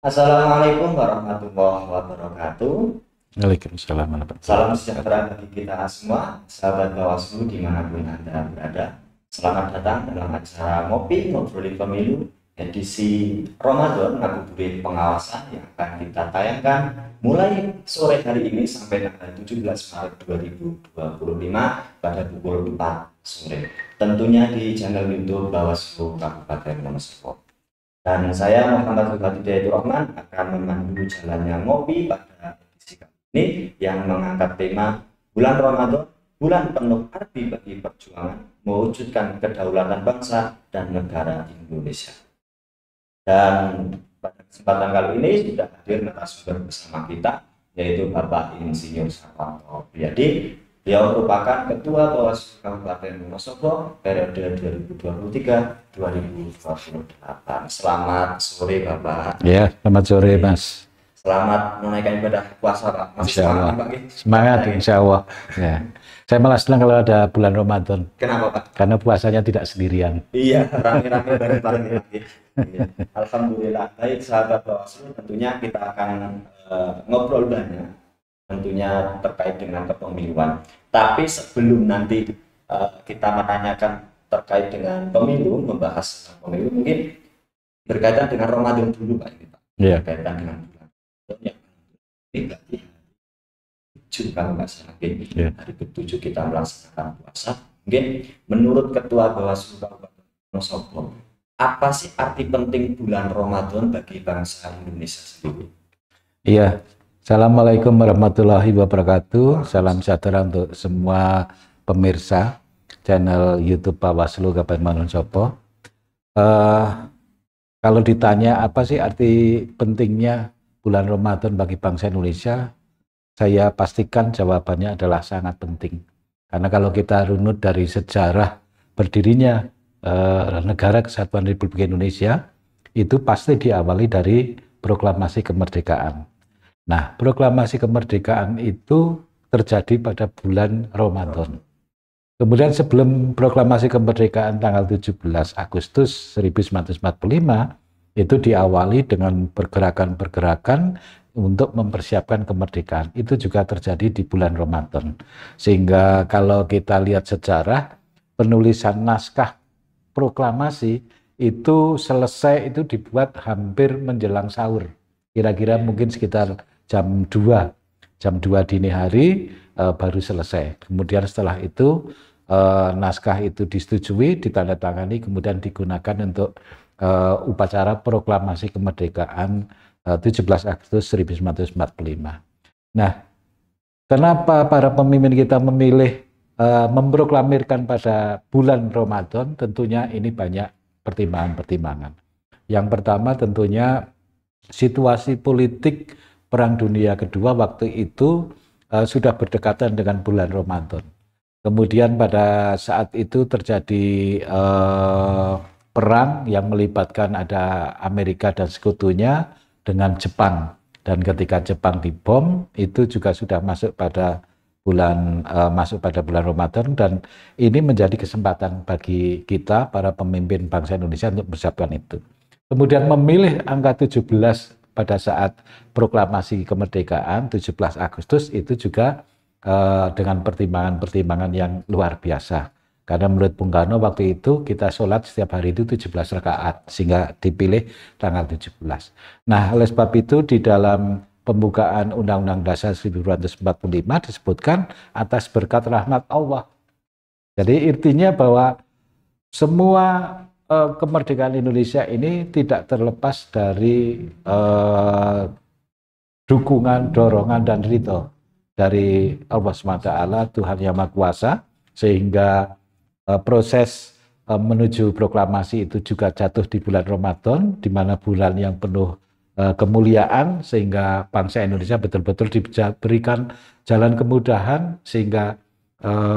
Assalamualaikum warahmatullahi wabarakatuh. Waalaikumsalam warahmatullahi Salam wabarakatuh. sejahtera bagi kita semua, sahabat Bawaslu dimanapun Anda berada. Selamat datang dalam acara Ngopi Ngobrolin Pemilu edisi Ramadan Ngabuburit Pengawasan yang akan kita tayangkan mulai sore hari ini sampai tanggal 17 Maret 2025 pada pukul 4 sore. Tentunya di channel YouTube Bawaslu Kabupaten Wonosobo. Dan saya Muhammad Hidayat Rahman akan memandu jalannya ngopi pada edisi kali ini yang mengangkat tema bulan Ramadan, bulan penuh arti bagi perjuangan mewujudkan kedaulatan bangsa dan negara Indonesia. Dan pada kesempatan kali ini sudah hadir narasumber bersama kita, yaitu Bapak Insinyur Sarwanto Wiyadi. Beliau merupakan Ketua Bawaslu Kabupaten Wonosobo periode 2023-2028. Selamat sore Bapak. Ya, selamat sore Mas. Selamat menunaikan ibadah puasa Pak. Masih Insya Allah. semangat Pak? Semangat Insya Allah. Ya. Saya malah senang kalau ada bulan Ramadan. Kenapa Pak? Karena puasanya tidak sendirian. Iya, rame-rame bareng-bareng ya. Iya. Alhamdulillah. Baik sahabat Bawaslu, tentunya kita akan ngobrol banyak tentunya terkait dengan kepemiluan. Tapi sebelum nanti kita menanyakan terkait dengan pemilu, membahas tentang pemilu, mungkin berkaitan dengan Ramadan dulu Pak ini Pak. Iya. Berkaitan dengan bulan Ramadan yang ini berarti hari 7 kalau nggak salah, Iya. hari ke-7 kita melaksanakan puasa. Mungkin menurut Ketua Bawaslu Kabupaten Wonosobo, apa sih arti penting bulan Ramadan bagi bangsa Indonesia sendiri? Iya. Assalamualaikum warahmatullahi wabarakatuh. Salam sejahtera untuk semua pemirsa channel YouTube Bawaslu Kabupaten Wonosobo. Kalau ditanya apa sih arti pentingnya bulan Ramadan bagi bangsa Indonesia, saya pastikan jawabannya adalah sangat penting. Karena kalau kita runut dari sejarah berdirinya Negara Kesatuan Republik Indonesia, itu pasti diawali dari proklamasi kemerdekaan. Nah, proklamasi kemerdekaan itu terjadi pada bulan Ramadan. Kemudian sebelum proklamasi kemerdekaan tanggal 17 Agustus 1945, itu diawali dengan pergerakan-pergerakan untuk mempersiapkan kemerdekaan. Itu juga terjadi di bulan Ramadan. Sehingga kalau kita lihat sejarah, penulisan naskah proklamasi itu selesai itu dibuat hampir menjelang sahur. Kira-kira mungkin sekitar jam 2 dini hari baru selesai. Kemudian setelah itu naskah itu disetujui, ditandatangani, kemudian digunakan untuk upacara proklamasi kemerdekaan 17 Agustus 1945. Nah, kenapa para pemimpin kita memilih memproklamirkan pada bulan Ramadan? Tentunya ini banyak pertimbangan-pertimbangan. Yang pertama tentunya situasi politik Perang Dunia Kedua waktu itu sudah berdekatan dengan bulan Ramadan. Kemudian pada saat itu terjadi perang yang melibatkan ada Amerika dan sekutunya dengan Jepang. Dan ketika Jepang dibom, itu juga sudah masuk pada bulan Ramadan, dan ini menjadi kesempatan bagi kita para pemimpin bangsa Indonesia untuk mempersiapkan itu. Kemudian memilih angka 17 pada saat proklamasi kemerdekaan 17 Agustus itu juga dengan pertimbangan-pertimbangan yang luar biasa. Karena menurut Bung Karno waktu itu kita sholat setiap hari itu 17 rakaat sehingga dipilih tanggal 17. Nah, oleh sebab itu di dalam pembukaan Undang-Undang Dasar 1945 disebutkan atas berkat rahmat Allah. Jadi intinya bahwa semua kemerdekaan Indonesia ini tidak terlepas dari dukungan, dorongan, dan ridho dari Allah SWT, Tuhan Yang Maha Kuasa, sehingga proses menuju proklamasi itu juga jatuh di bulan Ramadan, di mana bulan yang penuh kemuliaan, sehingga bangsa Indonesia betul-betul diberikan jalan kemudahan, sehingga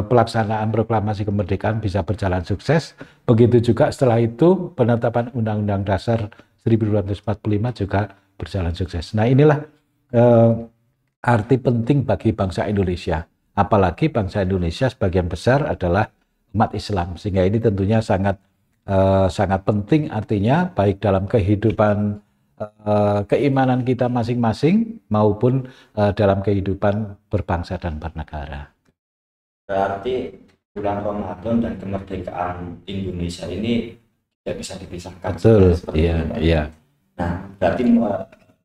pelaksanaan proklamasi kemerdekaan bisa berjalan sukses. Begitu juga setelah itu penetapan Undang-Undang Dasar 1945 juga berjalan sukses. Nah, inilah arti penting bagi bangsa Indonesia. Apalagi bangsa Indonesia sebagian besar adalah umat Islam, sehingga ini tentunya sangat penting, artinya baik dalam kehidupan keimanan kita masing-masing maupun dalam kehidupan berbangsa dan bernegara. Berarti bulan Ramadan dan kemerdekaan Indonesia ini tidak bisa dipisahkan. Betul, iya, iya. Nah, berarti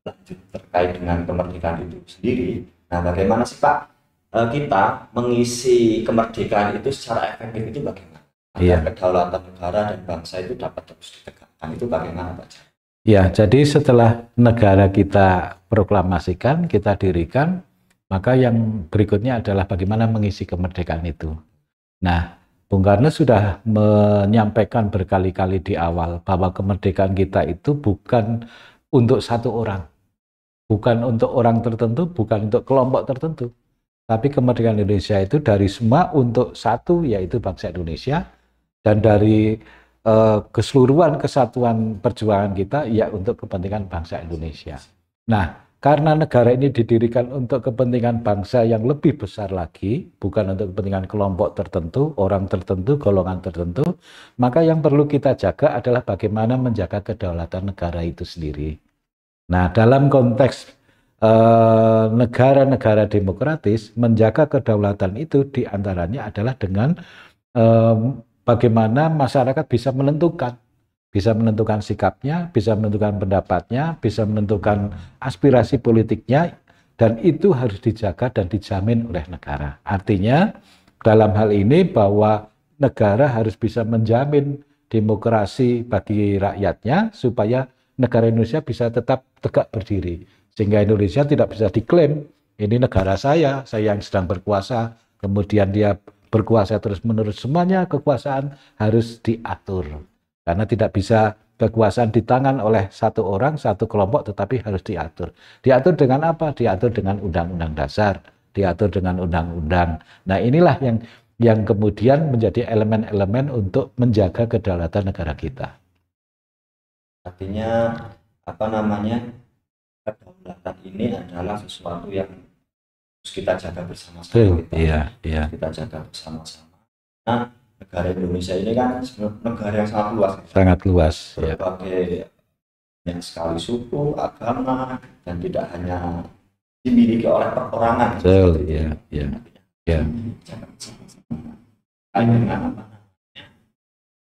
lanjut terkait dengan kemerdekaan itu sendiri. Nah, bagaimana sih Pak kita mengisi kemerdekaan itu secara efektif itu bagaimana? Agar kedaulatan negara dan bangsa itu dapat terus ditegakkan itu bagaimana Pak? Ya, jadi setelah negara kita proklamasikan, kita dirikan, maka yang berikutnya adalah bagaimana mengisi kemerdekaan itu. Nah, Bung Karno sudah menyampaikan berkali-kali di awal bahwa kemerdekaan kita itu bukan untuk satu orang, bukan untuk orang tertentu, bukan untuk kelompok tertentu. Tapi kemerdekaan Indonesia itu dari semua untuk satu, yaitu bangsa Indonesia, dan dari keseluruhan kesatuan perjuangan kita, ya untuk kepentingan bangsa Indonesia. Nah, karena negara ini didirikan untuk kepentingan bangsa yang lebih besar lagi, bukan untuk kepentingan kelompok tertentu, orang tertentu, golongan tertentu, maka yang perlu kita jaga adalah bagaimana menjaga kedaulatan negara itu sendiri. Nah, dalam konteks negara-negara demokratis, menjaga kedaulatan itu diantaranya adalah dengan bagaimana masyarakat bisa menentukan sikapnya, bisa menentukan pendapatnya, bisa menentukan aspirasi politiknya, dan itu harus dijaga dan dijamin oleh negara. Artinya, dalam hal ini bahwa negara harus bisa menjamin demokrasi bagi rakyatnya supaya negara Indonesia bisa tetap tegak berdiri. Sehingga Indonesia tidak bisa diklaim, ini negara saya yang sedang berkuasa, kemudian dia berkuasa terus-menerus. Semuanya kekuasaan harus diatur. Karena tidak bisa kekuasaan di tangan oleh satu orang, satu kelompok, tetapi harus diatur. Diatur dengan apa? Diatur dengan undang-undang dasar, diatur dengan undang-undang. Nah, inilah yang kemudian menjadi elemen-elemen untuk menjaga kedaulatan negara kita. Artinya, kedaulatan ini adalah sesuatu yang harus kita jaga bersama-sama. Iya. Kita jaga bersama-sama. Nah, negara Indonesia ini kan negara yang sangat luas. Sangat luas. Berbagai banyak sekali suku, agama, dan tidak hanya dimiliki oleh perorangan. Betul, iya. Jaga bersama-sama. Dengan apa namanya?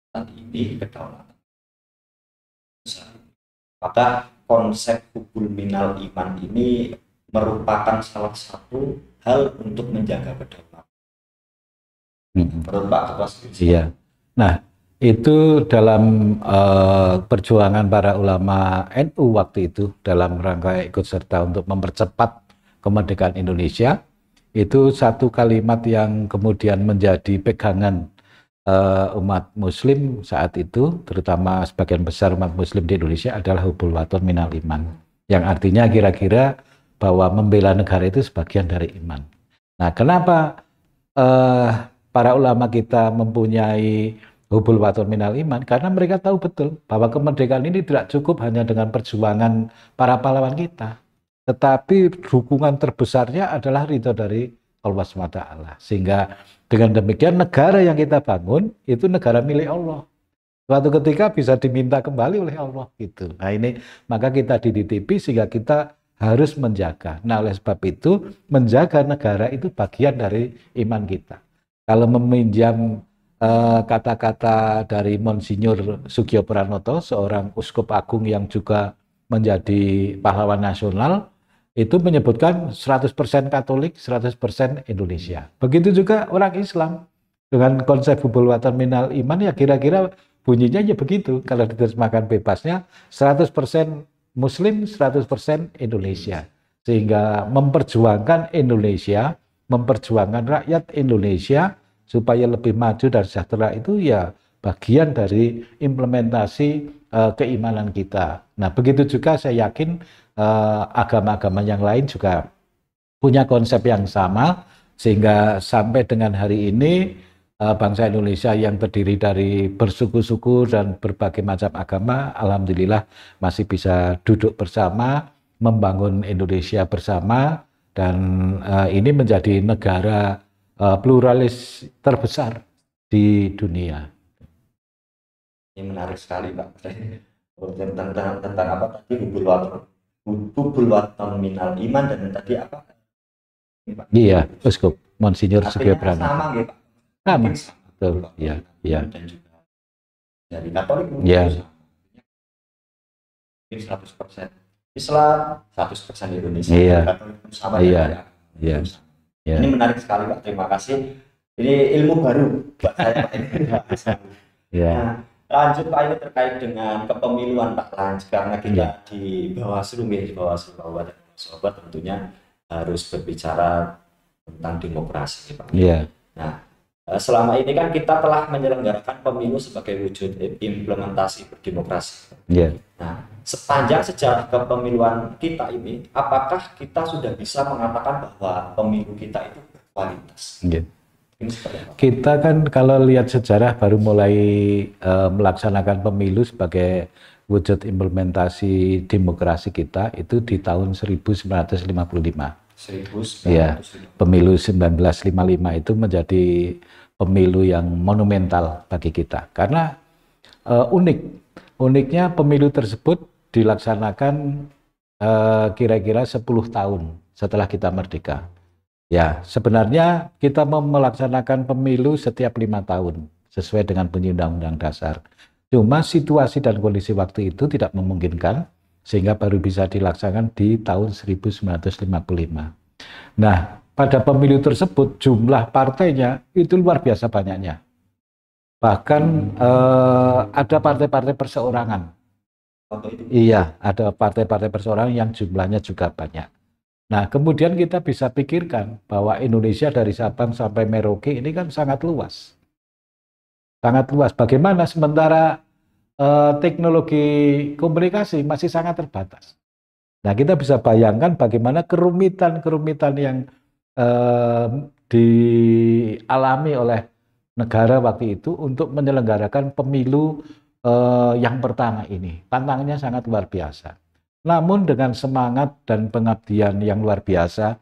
Tadi ini kedaulatan. Maka konsep hubul minal iman ini merupakan salah satu hal untuk menjaga kedaulatan. Menurut Pak Ketua Setuju? Iya. Nah, itu dalam perjuangan para ulama NU waktu itu dalam rangka ikut serta untuk mempercepat kemerdekaan Indonesia, itu satu kalimat yang kemudian menjadi pegangan umat Muslim saat itu, terutama sebagian besar umat Muslim di Indonesia adalah hubul waton minal iman, yang artinya kira-kira bahwa membela negara itu sebagian dari iman. Nah, kenapa para ulama kita mempunyai hubul waton minal iman? Karena mereka tahu betul bahwa kemerdekaan ini tidak cukup hanya dengan perjuangan para pahlawan kita, tetapi dukungan terbesarnya adalah ridho dari Allah SWT. Sehingga dengan demikian negara yang kita bangun itu negara milik Allah. Suatu ketika bisa diminta kembali oleh Allah gitu. Nah, ini maka kita dititipi sehingga kita harus menjaga. Nah, oleh sebab itu menjaga negara itu bagian dari iman kita. Kalau meminjam kata-kata dari Monsinyur Sugio Pranoto, seorang uskup agung yang juga menjadi pahlawan nasional, itu menyebutkan 100% Katolik, 100% Indonesia. Begitu juga orang Islam dengan konsep hubul waton minal iman, ya kira-kira bunyinya ya begitu. Kalau diterjemahkan bebasnya 100% Muslim, 100% Indonesia. Sehingga memperjuangkan Indonesia, memperjuangkan rakyat Indonesia supaya lebih maju dan sejahtera itu ya bagian dari implementasi keimanan kita. Nah, begitu juga saya yakin agama-agama yang lain juga punya konsep yang sama, sehingga sampai dengan hari ini bangsa Indonesia yang terdiri dari bersuku-suku dan berbagai macam agama, alhamdulillah masih bisa duduk bersama, membangun Indonesia bersama, dan ini menjadi negara pluralis terbesar di dunia. Ini menarik sekali Pak. tentang apa tadi hubul waton minal iman dan tadi apa? Iya, Uskup Monsinyur Sugio Artinya Pranoto. sama gitu Pak. Sama, Mungkin sama. betul. Iya, iya, Dan juga dari Katolik mungkin iya, sama. Mungkin 100% Islam, 100% Indonesia. Iya. Katolik pun sama Iya. dari agama. iya, iya. Ini menarik sekali Pak, terima kasih. Ini ilmu baru buat saya Pak ini. Iya, Nah, lanjut Pak ini terkait dengan kepemiluan Pak lanjut karena kita di Bawaslu nih, di Bawaslu Kabupaten Sobat tentunya harus berbicara tentang demokrasi Pak. iya, Nah, selama ini kan kita telah menyelenggarakan pemilu sebagai wujud implementasi berdemokrasi. iya. Nah, sepanjang sejarah kepemiluan kita ini, apakah kita sudah bisa mengatakan bahwa pemilu kita itu berkualitas? Iya. Ini seperti apa? Kita kan kalau lihat sejarah baru mulai melaksanakan pemilu sebagai wujud implementasi demokrasi kita itu di tahun 1955. 1955. Iya, pemilu 1955 itu menjadi pemilu yang monumental bagi kita karena uniknya pemilu tersebut dilaksanakan kira-kira 10 tahun setelah kita merdeka. Ya, sebenarnya kita melaksanakan pemilu setiap 5 tahun sesuai dengan bunyi Undang-Undang Dasar. Cuma situasi dan kondisi waktu itu tidak memungkinkan sehingga baru bisa dilaksanakan di tahun 1955. Nah, pada pemilu tersebut jumlah partainya itu luar biasa banyaknya. Bahkan ada partai-partai perseorangan. Iya, ada partai-partai perseorangan yang jumlahnya juga banyak. Nah, kemudian kita bisa pikirkan bahwa Indonesia dari Sabang sampai Merauke ini kan sangat luas. Sangat luas. Bagaimana sementara teknologi komunikasi masih sangat terbatas. Nah, kita bisa bayangkan bagaimana kerumitan-kerumitan yang dialami oleh negara waktu itu untuk menyelenggarakan pemilu yang pertama ini. Tantangannya sangat luar biasa. Namun dengan semangat dan pengabdian yang luar biasa,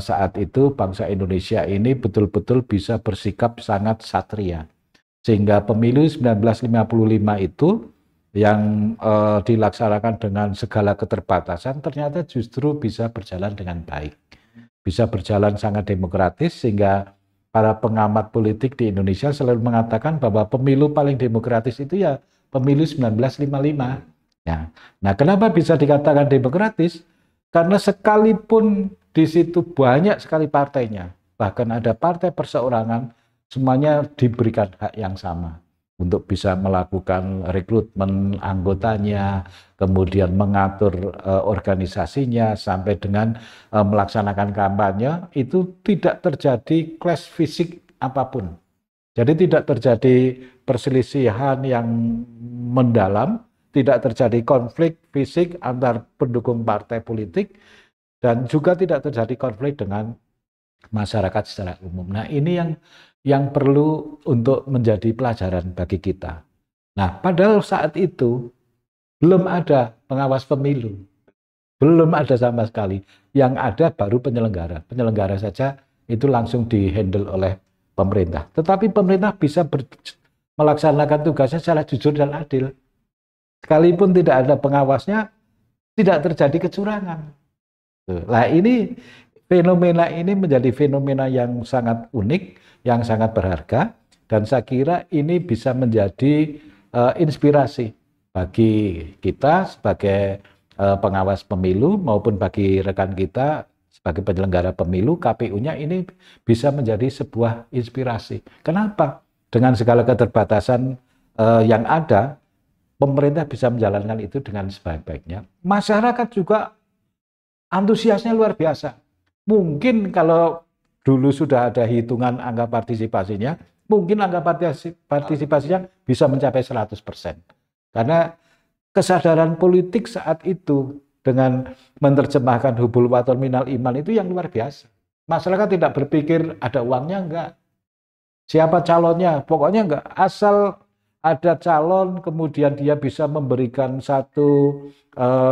saat itu bangsa Indonesia ini betul-betul bisa bersikap sangat satria. Sehingga pemilu 1955 itu yang dilaksanakan dengan segala keterbatasan ternyata justru bisa berjalan dengan baik. Bisa berjalan sangat demokratis sehingga para pengamat politik di Indonesia selalu mengatakan bahwa pemilu paling demokratis itu ya pemilu 1955. Ya. Nah, kenapa bisa dikatakan demokratis? Karena sekalipun di situ banyak sekali partainya, bahkan ada partai perseorangan, semuanya diberikan hak yang sama untuk bisa melakukan rekrutmen anggotanya, kemudian mengatur organisasinya, sampai dengan melaksanakan kampanye, itu tidak terjadi clash fisik apapun. Jadi tidak terjadi perselisihan yang mendalam, tidak terjadi konflik fisik antar pendukung partai politik, dan juga tidak terjadi konflik dengan masyarakat secara umum. Nah, ini yang perlu untuk menjadi pelajaran bagi kita. Nah, padahal saat itu belum ada pengawas pemilu, belum ada sama sekali. Yang ada baru penyelenggara. Penyelenggara saja itu langsung dihandle oleh pemerintah. Tetapi pemerintah bisa melaksanakan tugasnya secara jujur dan adil. Sekalipun tidak ada pengawasnya, tidak terjadi kecurangan. Nah, ini fenomena ini menjadi fenomena yang sangat unik, yang sangat berharga, dan saya kira ini bisa menjadi inspirasi bagi kita sebagai pengawas pemilu maupun bagi rekan kita sebagai penyelenggara pemilu. KPU-nya ini bisa menjadi sebuah inspirasi. Kenapa? Dengan segala keterbatasan yang ada, pemerintah bisa menjalankan itu dengan sebaik-baiknya. Masyarakat juga antusiasnya luar biasa. Mungkin kalau dulu sudah ada hitungan angka partisipasinya, mungkin angka partisipasinya bisa mencapai 100%. Karena kesadaran politik saat itu dengan menerjemahkan hubul waton minal iman itu yang luar biasa. Masyarakat tidak berpikir ada uangnya, enggak. Siapa calonnya, pokoknya enggak. Asal ada calon, kemudian dia bisa memberikan satu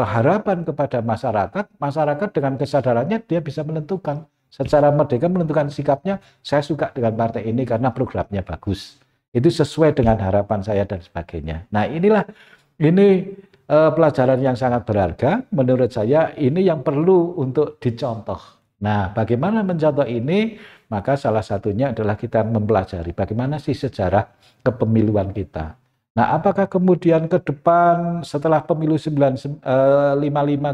harapan kepada masyarakat, masyarakat dengan kesadarannya dia bisa menentukan secara merdeka, menentukan sikapnya, saya suka dengan partai ini karena programnya bagus. Itu sesuai dengan harapan saya dan sebagainya. Nah, inilah Ini pelajaran yang sangat berharga. Menurut saya ini yang perlu untuk dicontoh. Nah, bagaimana mencontoh ini? Maka salah satunya adalah kita mempelajari bagaimana sih sejarah kepemiluan kita. Nah, apakah kemudian ke depan setelah pemilu 1955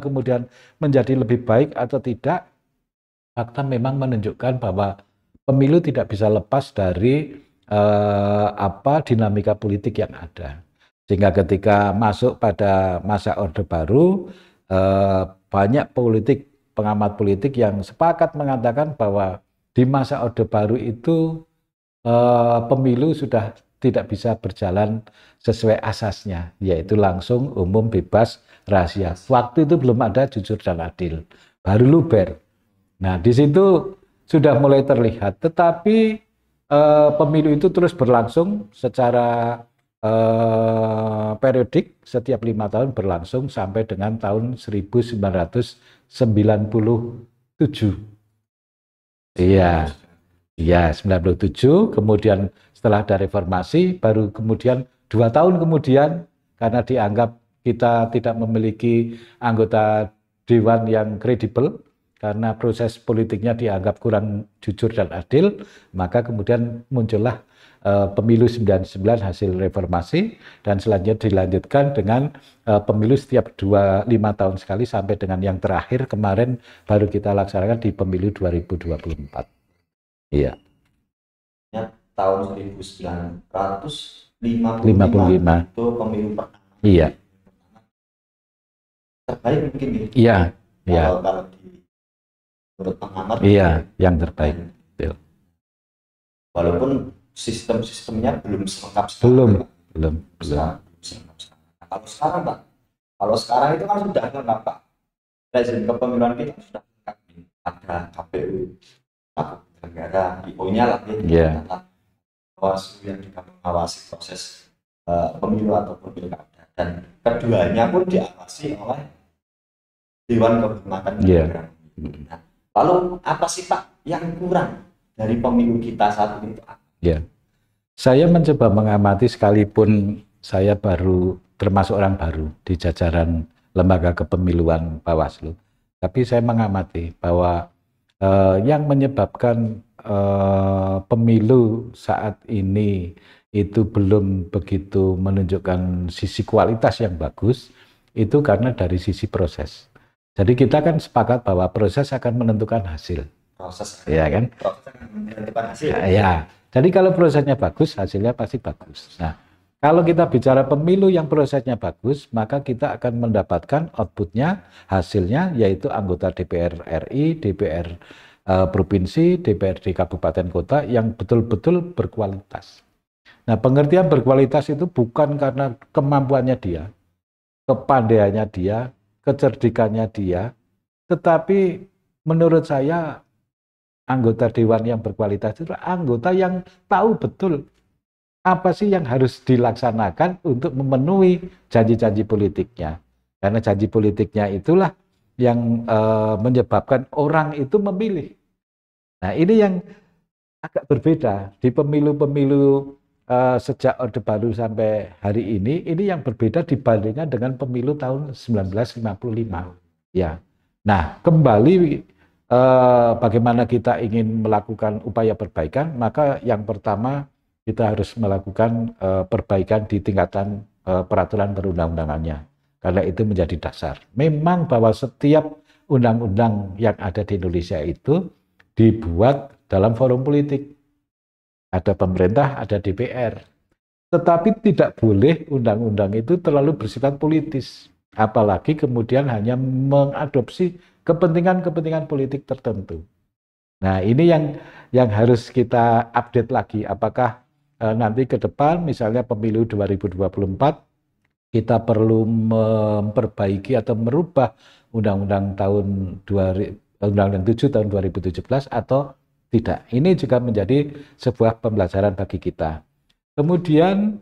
kemudian menjadi lebih baik atau tidak? Fakta memang menunjukkan bahwa pemilu tidak bisa lepas dari dinamika politik yang ada. Sehingga ketika masuk pada masa Orde Baru, banyak pengamat politik yang sepakat mengatakan bahwa di masa Orde Baru itu pemilu sudah tidak bisa berjalan sesuai asasnya, yaitu langsung, umum, bebas, rahasia. Waktu itu belum ada jujur dan adil, baru luber. Nah, di situ sudah mulai terlihat, tetapi pemilu itu terus berlangsung secara periodik, setiap 5 tahun berlangsung sampai dengan tahun 1997. Iya. Ya, 97, kemudian setelah ada reformasi, baru kemudian 2 tahun kemudian, karena dianggap kita tidak memiliki anggota dewan yang kredibel, karena proses politiknya dianggap kurang jujur dan adil, maka kemudian muncullah pemilu 99 hasil reformasi, dan selanjutnya dilanjutkan dengan pemilu setiap 5 tahun sekali, sampai dengan yang terakhir kemarin baru kita laksanakan di pemilu 2024. Iya. Tahun 1955 itu pemilu pertama. Iya. Terbaik mungkin ya. Iya. Iya. Kalau menurut pengamat. Iya, yang terbaik. Walaupun sistem-sistemnya belum selengkap sekarang. Belum. Kalau sekarang Pak, itu kan sudah lengkap Pak. Rezim kepemiluan kita sudah lengkap. Ada KPU, negara, IO-nya lah, Bawaslu yang juga mengawasi proses pemilu ataupun pilkada, dan keduanya pun diawasi oleh Dewan Kehormatan Negara. Nah, lalu apa sih Pak yang kurang dari pemilu kita saat ini? Saya mencoba mengamati, sekalipun saya baru termasuk orang baru di jajaran lembaga kepemiluan Bawaslu, tapi saya mengamati bahwa yang menyebabkan pemilu saat ini itu belum begitu menunjukkan sisi kualitas yang bagus, itu karena dari sisi proses. Jadi kita kan sepakat bahwa proses akan menentukan hasil. Ya kan? Proses akan menentukan hasil. Ya. Jadi kalau prosesnya bagus, hasilnya pasti bagus. Nah, kalau kita bicara pemilu yang prosesnya bagus, maka kita akan mendapatkan outputnya, hasilnya, yaitu anggota DPR RI, DPR provinsi, DPRD kabupaten kota yang betul-betul berkualitas. Nah, pengertian berkualitas itu bukan karena kemampuannya dia, kepandaiannya dia, kecerdikannya dia, tetapi menurut saya anggota dewan yang berkualitas itu anggota yang tahu betul apa sih yang harus dilaksanakan untuk memenuhi janji-janji politiknya. Karena janji politiknya itulah yang menyebabkan orang itu memilih. Nah, ini yang agak berbeda di pemilu-pemilu sejak Orde Baru sampai hari ini yang berbeda dibandingkan dengan pemilu tahun 1955. Ya. Nah, kembali bagaimana kita ingin melakukan upaya perbaikan, maka yang pertama kita harus melakukan perbaikan di tingkatan peraturan perundang-undangannya, karena itu menjadi dasar. Memang bahwa setiap undang-undang yang ada di Indonesia itu dibuat dalam forum politik. Ada pemerintah, ada DPR. Tetapi tidak boleh undang-undang itu terlalu bersifat politis. Apalagi kemudian hanya mengadopsi kepentingan-kepentingan politik tertentu. Nah, ini yang harus kita update lagi. Apakah nanti ke depan, misalnya pemilu 2024, kita perlu memperbaiki atau merubah Undang-Undang Undang-Undang 7 tahun 2017 atau tidak. Ini juga menjadi sebuah pembelajaran bagi kita. Kemudian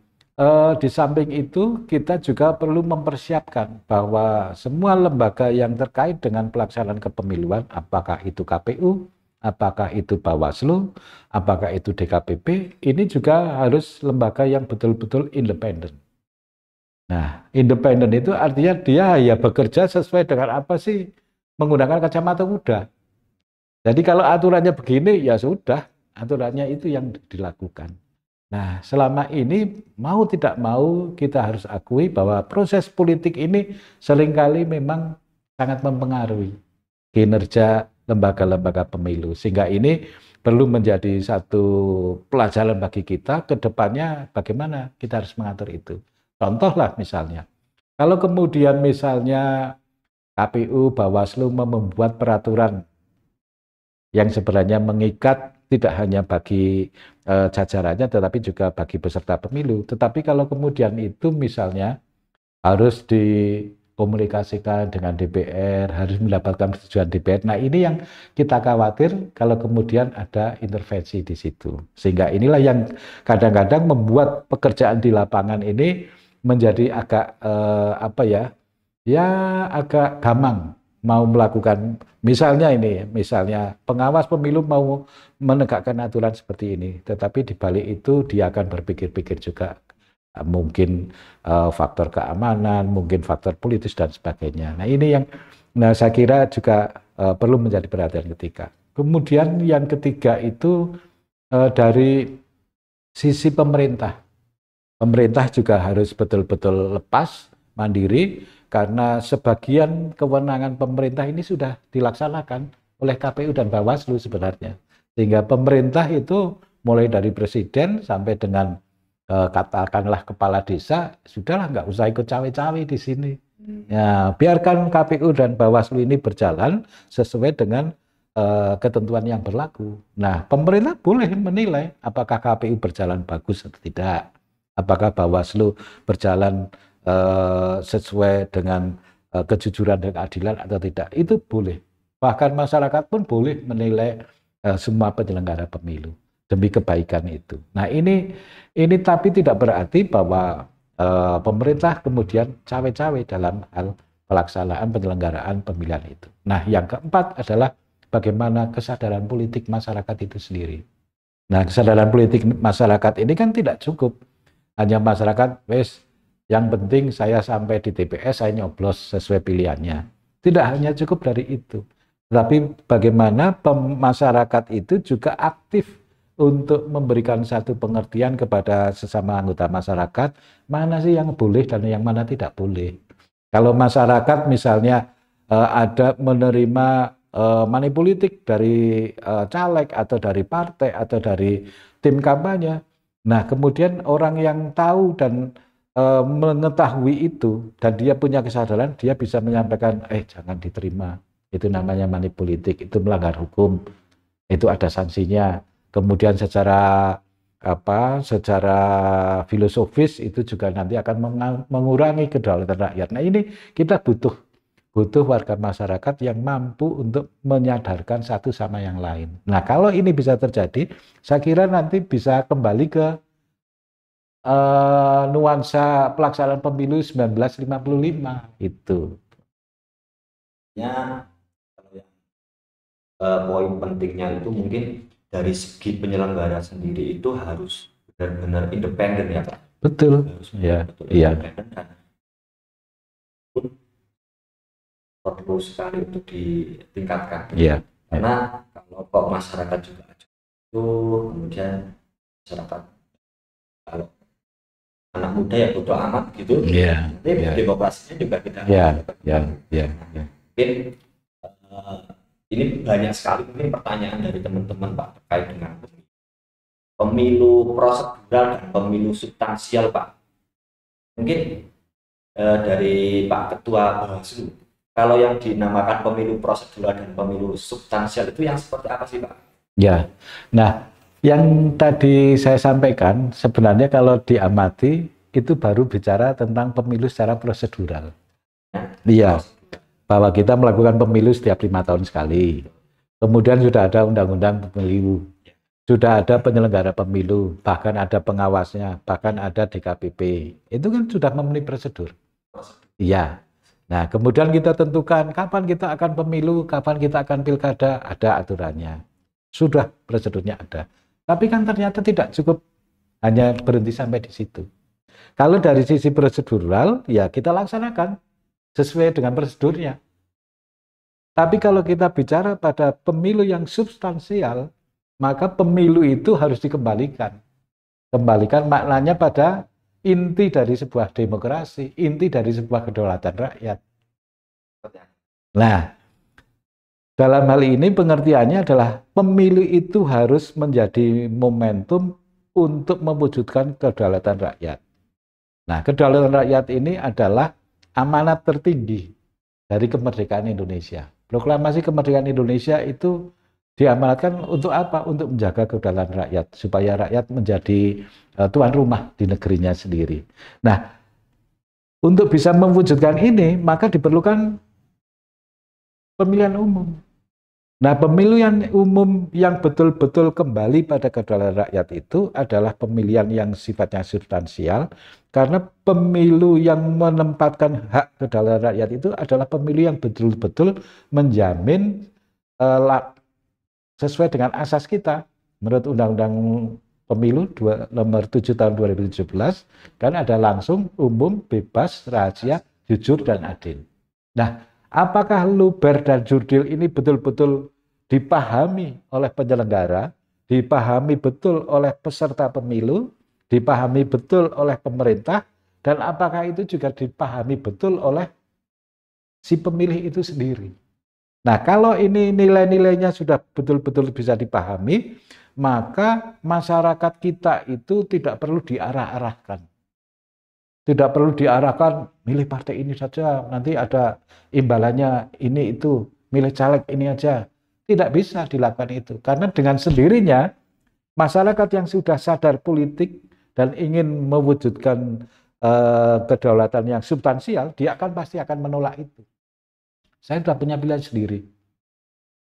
di samping itu kita juga perlu mempersiapkan bahwa semua lembaga yang terkait dengan pelaksanaan kepemiluan, apakah itu KPU, apakah itu Bawaslu, apakah itu DKPP, ini juga harus lembaga yang betul-betul independen. Nah, independen itu artinya dia ya bekerja sesuai dengan apa sih, menggunakan kacamata kuda. Jadi kalau aturannya begini, ya sudah, aturannya itu yang dilakukan. Nah, selama ini mau tidak mau kita harus akui bahwa proses politik ini seringkali memang sangat mempengaruhi kinerja lembaga-lembaga pemilu. Sehingga ini perlu menjadi satu pelajaran bagi kita ke depannya bagaimana kita harus mengatur itu. Contohlah misalnya, kalau kemudian misalnya KPU, Bawaslu membuat peraturan yang sebenarnya mengikat tidak hanya bagi jajarannya tetapi juga bagi peserta pemilu. Tetapi kalau kemudian itu misalnya harus dikomunikasikan dengan DPR, harus mendapatkan persetujuan DPR. Nah, ini yang kita khawatir kalau kemudian ada intervensi di situ. Sehingga inilah yang kadang-kadang membuat pekerjaan di lapangan ini menjadi agak apa ya? Ya agak gamang mau melakukan misalnya ini, misalnya pengawas pemilu mau menegakkan aturan seperti ini, tetapi di balik itu dia akan berpikir-pikir juga mungkin faktor keamanan, mungkin faktor politis dan sebagainya. Nah ini yang, nah saya kira juga perlu menjadi perhatian ketika. Kemudian yang ketiga itu dari sisi pemerintah. Pemerintah juga harus betul-betul lepas, mandiri, karena sebagian kewenangan pemerintah ini sudah dilaksanakan oleh KPU dan Bawaslu sebenarnya. Sehingga pemerintah itu mulai dari presiden sampai dengan katakanlah kepala desa, sudahlah nggak usah ikut cawe-cawe di sini. Ya, biarkan KPU dan Bawaslu ini berjalan sesuai dengan ketentuan yang berlaku. Nah, pemerintah boleh menilai apakah KPU berjalan bagus atau tidak. Apakah Bawaslu berjalan sesuai dengan kejujuran dan keadilan atau tidak, itu boleh. Bahkan masyarakat pun boleh menilai semua penyelenggara pemilu demi kebaikan itu. Nah ini tapi tidak berarti bahwa pemerintah kemudian cawe-cawe dalam hal pelaksanaan penyelenggaraan pemilihan itu. Nah yang keempat adalah bagaimana kesadaran politik masyarakat itu sendiri. Nah kesadaran politik masyarakat ini kan tidak cukup hanya masyarakat, wes yang penting saya sampai di TPS, saya nyoblos sesuai pilihannya. Tidak hanya cukup dari itu. Tapi bagaimana masyarakat itu juga aktif untuk memberikan satu pengertian kepada sesama anggota masyarakat, mana sih yang boleh dan yang mana tidak boleh. Kalau masyarakat misalnya ada menerima money politik dari caleg atau dari partai atau dari tim kampanye, nah kemudian orang yang tahu dan mengetahui itu dan dia punya kesadaran, dia bisa menyampaikan, jangan diterima, itu namanya money politik, itu melanggar hukum, itu ada sanksinya. Kemudian secara filosofis itu juga nanti akan mengurangi kedaulatan rakyat. Nah ini kita butuh warga masyarakat yang mampu untuk menyadarkan satu sama yang lain. Nah kalau ini bisa terjadi, saya kira nanti bisa kembali ke nuansa pelaksanaan pemilu 1955 itu. Ya, kalau yang poin pentingnya itu mungkin dari segi penyelenggara sendiri itu harus benar-benar independen ya Pak. Betul. Harus Ya, betul iya. independen dan perlu sekali untuk ditingkatkan. Iya. Karena kalau kok masyarakat juga itu kemudian masyarakat kalau anak muda ya bodo amat gitu. Iya. Tapi demokrasinya juga kita. Iya. Mungkin ini banyak sekali mungkin pertanyaan dari teman-teman Pak terkait dengan pemilu prosedural dan pemilu substansial Pak. Mungkin dari Pak Ketua Bawaslu, kalau yang dinamakan pemilu prosedural dan pemilu substansial itu yang seperti apa sih Pak? Ya, nah yang tadi saya sampaikan sebenarnya kalau diamati itu baru bicara tentang pemilu secara prosedural. Iya, bahwa kita melakukan pemilu setiap 5 tahun sekali. Kemudian sudah ada undang-undang pemilu, sudah ada penyelenggara pemilu, bahkan ada pengawasnya, bahkan ada DKPP. Itu kan sudah memenuhi prosedur. Iya. Nah, kemudian kita tentukan kapan kita akan pemilu, kapan kita akan pilkada, ada aturannya. Sudah prosedurnya ada. Tapi kan ternyata tidak cukup hanya berhenti sampai di situ. Kalau dari sisi prosedural, ya kita laksanakan sesuai dengan prosedurnya. Tapi kalau kita bicara pada pemilu yang substansial, maka pemilu itu harus dikembalikan. Kembalikan maknanya pada inti dari sebuah demokrasi, inti dari sebuah kedaulatan rakyat. Nah, dalam hal ini pengertiannya adalah pemilu itu harus menjadi momentum untuk mewujudkan kedaulatan rakyat. Nah, kedaulatan rakyat ini adalah amanat tertinggi dari kemerdekaan Indonesia. Proklamasi kemerdekaan Indonesia itu diamanatkan untuk apa? Untuk menjaga kedaulatan rakyat, supaya rakyat menjadi tuan rumah di negerinya sendiri. Nah, untuk bisa mewujudkan ini, maka diperlukan pemilihan umum. Nah, pemilihan umum yang betul-betul kembali pada kedaulatan rakyat itu adalah pemilihan yang sifatnya substansial, karena pemilu yang menempatkan hak kedaulatan rakyat itu adalah pemilu yang betul-betul menjamin sesuai dengan asas kita. Menurut Undang-Undang Pemilu nomor 7 tahun 2017, kan ada langsung, umum, bebas, rahasia, jujur, dan adil. Nah, apakah luber dan jurdil ini betul-betul dipahami oleh penyelenggara, dipahami betul oleh peserta pemilu, dipahami betul oleh pemerintah, dan apakah itu juga dipahami betul oleh si pemilih itu sendiri? Nah, kalau ini nilai-nilainya sudah betul-betul bisa dipahami, maka masyarakat kita itu tidak perlu diarah-arahkan. Tidak perlu diarahkan, milih partai ini saja, nanti ada imbalannya ini itu, milih caleg ini aja. Tidak bisa dilakukan itu, karena dengan sendirinya masyarakat yang sudah sadar politik dan ingin mewujudkan kedaulatan yang substansial, dia pasti akan menolak itu. Saya sudah punya pilihan sendiri.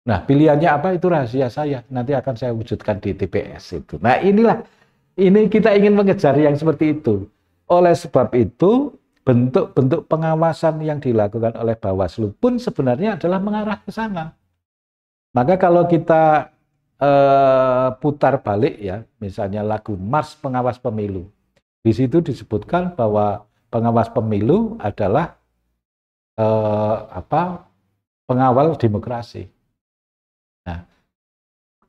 Nah, pilihannya apa itu rahasia saya, nanti akan saya wujudkan di TPS itu. Nah, ini kita ingin mengejar yang seperti itu. Oleh sebab itu, bentuk-bentuk pengawasan yang dilakukan oleh Bawaslu pun sebenarnya adalah mengarah ke sana. Maka kalau kita putar balik ya, misalnya lagu Mars Pengawas Pemilu, di situ disebutkan bahwa pengawas pemilu adalah pengawal demokrasi. Nah,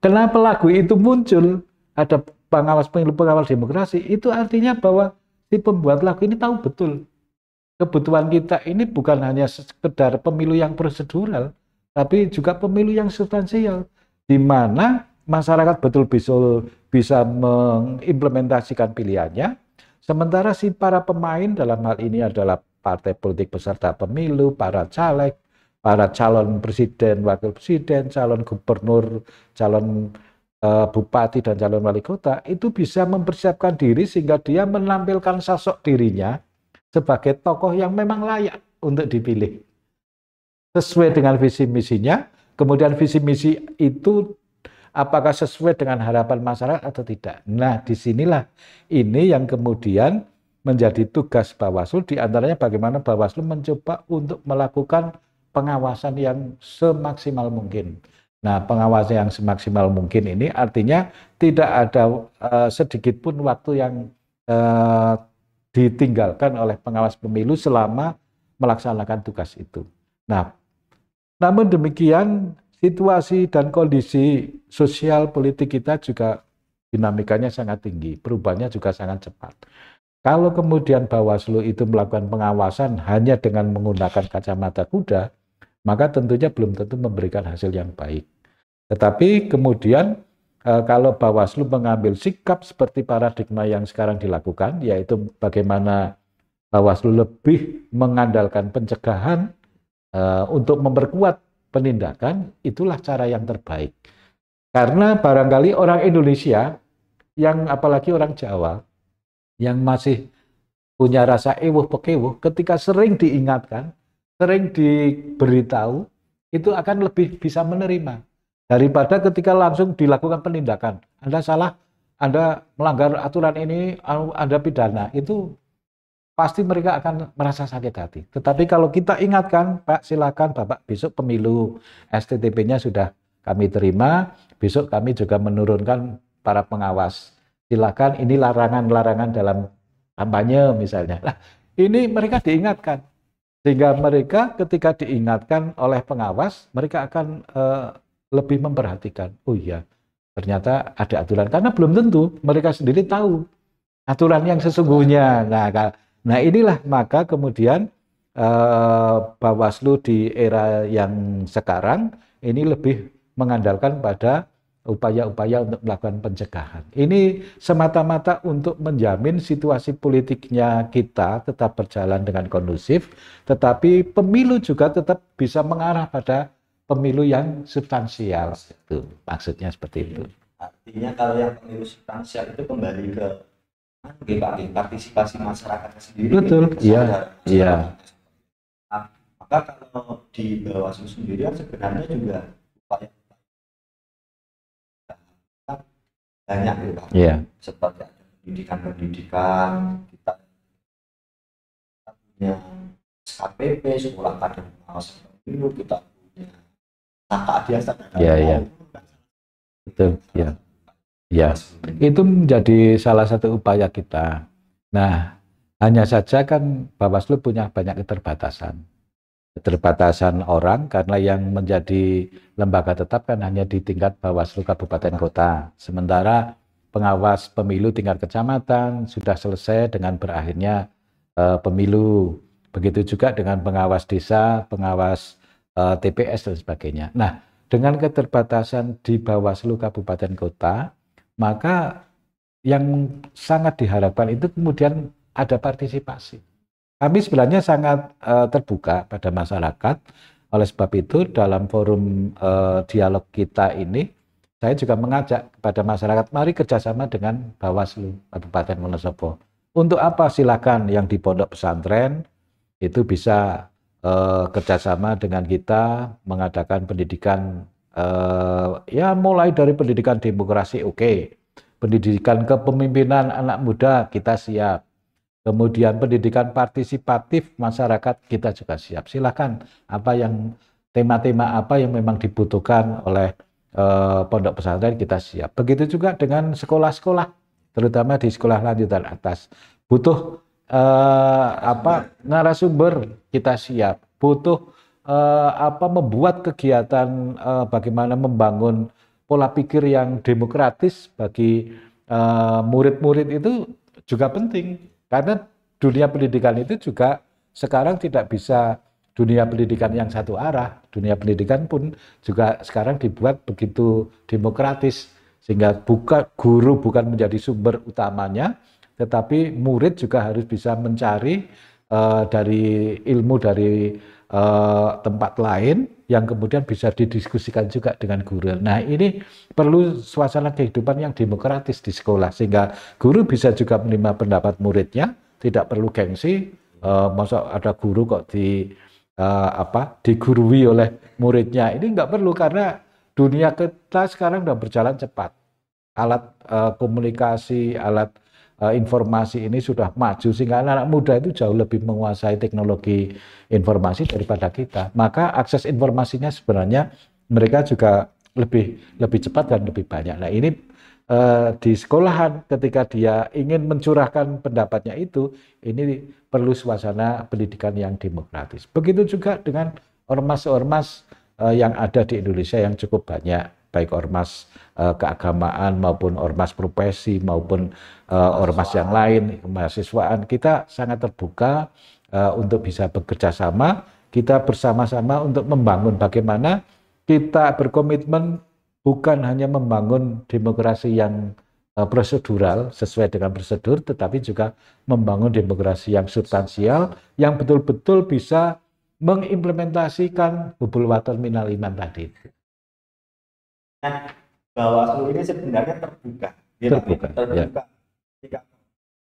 kenapa lagu itu muncul? Ada pengawas pemilu, pengawal demokrasi, itu artinya bahwa si pembuat lagu ini tahu betul kebutuhan kita ini bukan hanya sekedar pemilu yang prosedural, tapi juga pemilu yang substansial, di mana masyarakat betul bisa mengimplementasikan pilihannya, sementara si para pemain dalam hal ini adalah partai politik peserta pemilu, para caleg, para calon presiden, wakil presiden, calon gubernur, calon bupati dan calon wali kota, itu bisa mempersiapkan diri sehingga dia menampilkan sosok dirinya sebagai tokoh yang memang layak untuk dipilih. Sesuai dengan visi misinya, kemudian visi misi itu apakah sesuai dengan harapan masyarakat atau tidak. Nah, disinilah ini yang kemudian menjadi tugas Bawaslu, diantaranya bagaimana Bawaslu mencoba untuk melakukan pengawasan yang semaksimal mungkin. Nah, pengawasan yang semaksimal mungkin ini artinya tidak ada sedikit pun waktu yang ditinggalkan oleh pengawas pemilu selama melaksanakan tugas itu. Nah, namun demikian situasi dan kondisi sosial politik kita juga dinamikanya sangat tinggi, perubahannya juga sangat cepat. Kalau kemudian Bawaslu itu melakukan pengawasan hanya dengan menggunakan kacamata kuda, maka tentunya belum tentu memberikan hasil yang baik. Tetapi kemudian kalau Bawaslu mengambil sikap seperti paradigma yang sekarang dilakukan, yaitu bagaimana Bawaslu lebih mengandalkan pencegahan untuk memperkuat penindakan, itulah cara yang terbaik. Karena barangkali orang Indonesia, yang apalagi orang Jawa, yang masih punya rasa ewuh pekewuh, ketika sering diingatkan, sering diberitahu, itu akan lebih bisa menerima daripada ketika langsung dilakukan penindakan. Anda salah, Anda melanggar aturan ini, Anda pidana, itu pasti mereka akan merasa sakit hati. Tetapi kalau kita ingatkan, Pak silakan Bapak besok pemilu, STTP-nya sudah kami terima, besok kami juga menurunkan para pengawas. Silakan, ini larangan-larangan dalam kampanye misalnya. Nah, ini mereka diingatkan. Sehingga mereka ketika diingatkan oleh pengawas, mereka akan lebih memperhatikan. Oh iya, ternyata ada aturan. Karena belum tentu mereka sendiri tahu aturan yang sesungguhnya. Nah inilah maka kemudian Bawaslu di era yang sekarang ini lebih mengandalkan pada upaya-upaya untuk melakukan pencegahan. Ini semata-mata untuk menjamin situasi politiknya kita tetap berjalan dengan kondusif, tetapi pemilu juga tetap bisa mengarah pada pemilu yang substansial. Itu maksudnya seperti itu. Artinya kalau yang pemilu substansial itu kembali ke partisipasi masyarakat sendiri. Betul, iya, iya. Maka kalau di Bawaslu sendiri sebenarnya juga upaya banyak ya Pak. Yeah. Seperti pendidikan, kita punya SKPP, sekolah kader pengawasan pemilu, kita punya kakak biasa. Iya. Betul, ya. Ya, itu menjadi salah satu upaya kita. Nah, hanya saja kan Bawaslu punya banyak keterbatasan. Keterbatasan orang karena yang menjadi lembaga tetap kan hanya di tingkat Bawaslu Kabupaten Kota. Sementara pengawas pemilu tingkat kecamatan sudah selesai dengan berakhirnya pemilu. Begitu juga dengan pengawas desa, pengawas TPS dan sebagainya. Nah, dengan keterbatasan di Bawaslu Kabupaten Kota, maka yang sangat diharapkan itu kemudian ada partisipasi. Kami sebenarnya sangat terbuka pada masyarakat. Oleh sebab itu dalam forum dialog kita ini, saya juga mengajak kepada masyarakat, mari kerjasama dengan Bawaslu Kabupaten Wonosobo. Untuk apa? Silakan yang di pondok pesantren itu bisa kerjasama dengan kita mengadakan pendidikan ya mulai dari pendidikan demokrasi oke. Pendidikan kepemimpinan anak muda kita siap. Kemudian pendidikan partisipatif masyarakat kita juga siap. Silakan apa yang tema-tema apa yang memang dibutuhkan oleh pondok pesantren kita siap. Begitu juga dengan sekolah-sekolah, terutama di sekolah lanjutan atas. Butuh narasumber kita siap. Butuh membuat kegiatan bagaimana membangun pola pikir yang demokratis bagi murid-murid itu juga penting. Karena dunia pendidikan itu juga sekarang tidak bisa dunia pendidikan yang satu arah. Dunia pendidikan pun juga sekarang dibuat begitu demokratis. Sehingga guru bukan menjadi sumber utamanya, tetapi murid juga harus bisa mencari dari ilmu dari tempat lain yang kemudian bisa didiskusikan juga dengan guru. Nah ini perlu suasana kehidupan yang demokratis di sekolah sehingga guru bisa juga menerima pendapat muridnya, tidak perlu gengsi. Masa ada guru kok digurui oleh muridnya, ini nggak perlu karena dunia kita sekarang sudah berjalan cepat. Alat komunikasi, alat informasi ini sudah maju sehingga anak-anak muda itu jauh lebih menguasai teknologi informasi daripada kita. Maka akses informasinya sebenarnya mereka juga lebih cepat dan lebih banyak. Nah ini di sekolahan ketika dia ingin mencurahkan pendapatnya itu, ini perlu suasana pendidikan yang demokratis. Begitu juga dengan ormas-ormas yang ada di Indonesia yang cukup banyak, baik ormas keagamaan maupun ormas profesi maupun ormas yang lain, kemahasiswaan. Kita sangat terbuka untuk bisa bekerja sama, kita bersama-sama untuk membangun bagaimana kita berkomitmen bukan hanya membangun demokrasi yang prosedural sesuai dengan prosedur, tetapi juga membangun demokrasi yang substansial yang betul-betul bisa mengimplementasikan hubul waton minal iman tadi. Nah, Bawaslu ini sebenarnya terbuka. Terbuka. Ketika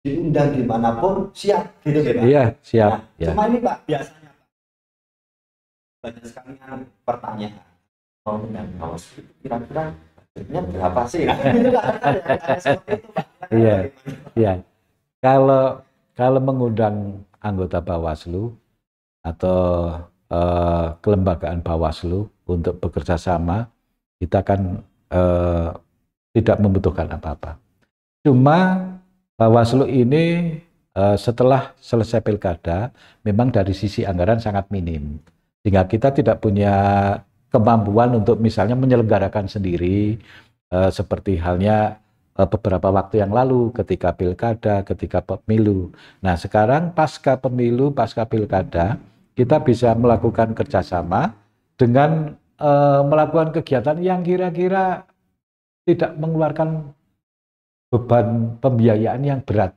diundang dimanapun siap, gitu Pak. Iya, siap. Nah, ya. Cuma ini Pak, biasanya Pak, banyak sekali pertanyaan. Mau undang Bawaslu kira-kira budgetnya berapa sih? Iya, iya. Kalau mengundang anggota Bawaslu atau kelembagaan Bawaslu untuk bekerja sama, kita kan tidak membutuhkan apa-apa. Cuma Bawaslu ini setelah selesai pilkada, memang dari sisi anggaran sangat minim. Sehingga kita tidak punya kemampuan untuk misalnya menyelenggarakan sendiri, seperti halnya beberapa waktu yang lalu ketika pilkada, ketika pemilu. Nah sekarang pasca pemilu, pasca pilkada, kita bisa melakukan kerjasama dengan melakukan kegiatan yang kira-kira tidak mengeluarkan beban pembiayaan yang berat,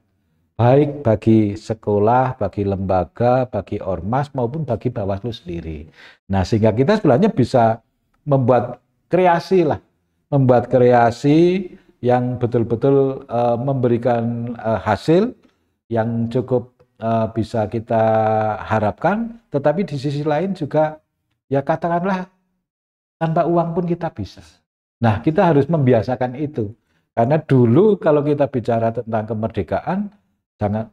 baik bagi sekolah, bagi lembaga, bagi ormas, maupun bagi Bawaslu sendiri. Nah, sehingga kita sebenarnya bisa membuat kreasi lah, membuat kreasi yang betul-betul memberikan hasil yang cukup bisa kita harapkan, tetapi di sisi lain juga, ya katakanlah, tanpa uang pun kita bisa. Nah, kita harus membiasakan itu. Karena dulu kalau kita bicara tentang kemerdekaan,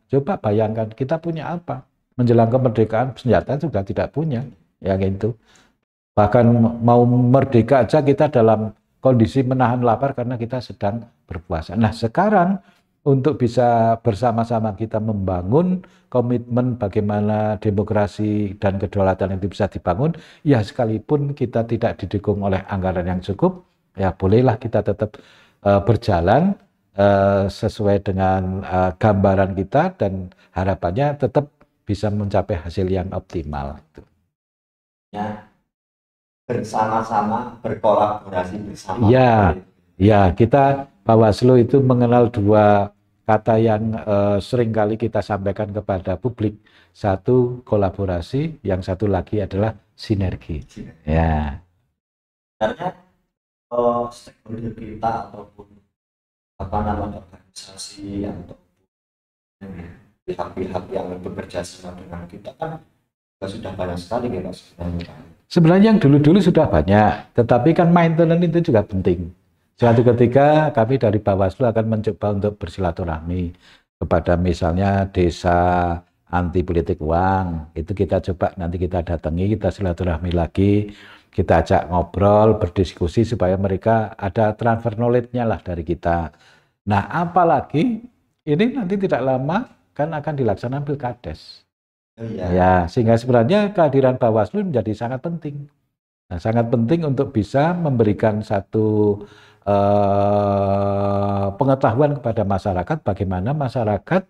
coba bayangkan kita punya apa? Menjelang kemerdekaan senjata juga tidak punya, ya gitu. Bahkan mau merdeka aja kita dalam kondisi menahan lapar karena kita sedang berpuasa. Nah, sekarang untuk bisa bersama-sama kita membangun komitmen bagaimana demokrasi dan kedaulatan itu bisa dibangun, ya sekalipun kita tidak didukung oleh anggaran yang cukup, ya bolehlah kita tetap berjalan sesuai dengan gambaran kita dan harapannya tetap bisa mencapai hasil yang optimal. Ya, bersama-sama, berkolaborasi bersama. Ya, kita Bawaslu itu mengenal dua kata yang seringkali kita sampaikan kepada publik. Satu kolaborasi, yang satu lagi adalah sinergi. Ya. Sebenarnya stakeholder kita ataupun organisasi atau pihak-pihak yang bekerja sama dengan kita kan sudah banyak sekali ya Pak sebenarnya. Sebenarnya yang dulu-dulu sudah banyak, tetapi kan maintenance itu juga penting. Suatu ketika kami dari Bawaslu akan mencoba untuk bersilaturahmi kepada misalnya desa anti politik uang, itu kita coba nanti kita datangi, kita silaturahmi lagi, kita ajak ngobrol, berdiskusi supaya mereka ada transfer knowledge-nya lah dari kita. Nah, apalagi ini nanti tidak lama kan akan dilaksanakan pilkades. Ya, sehingga sebenarnya kehadiran Bawaslu menjadi sangat penting. Nah, sangat penting untuk bisa memberikan satu pengetahuan kepada masyarakat bagaimana masyarakat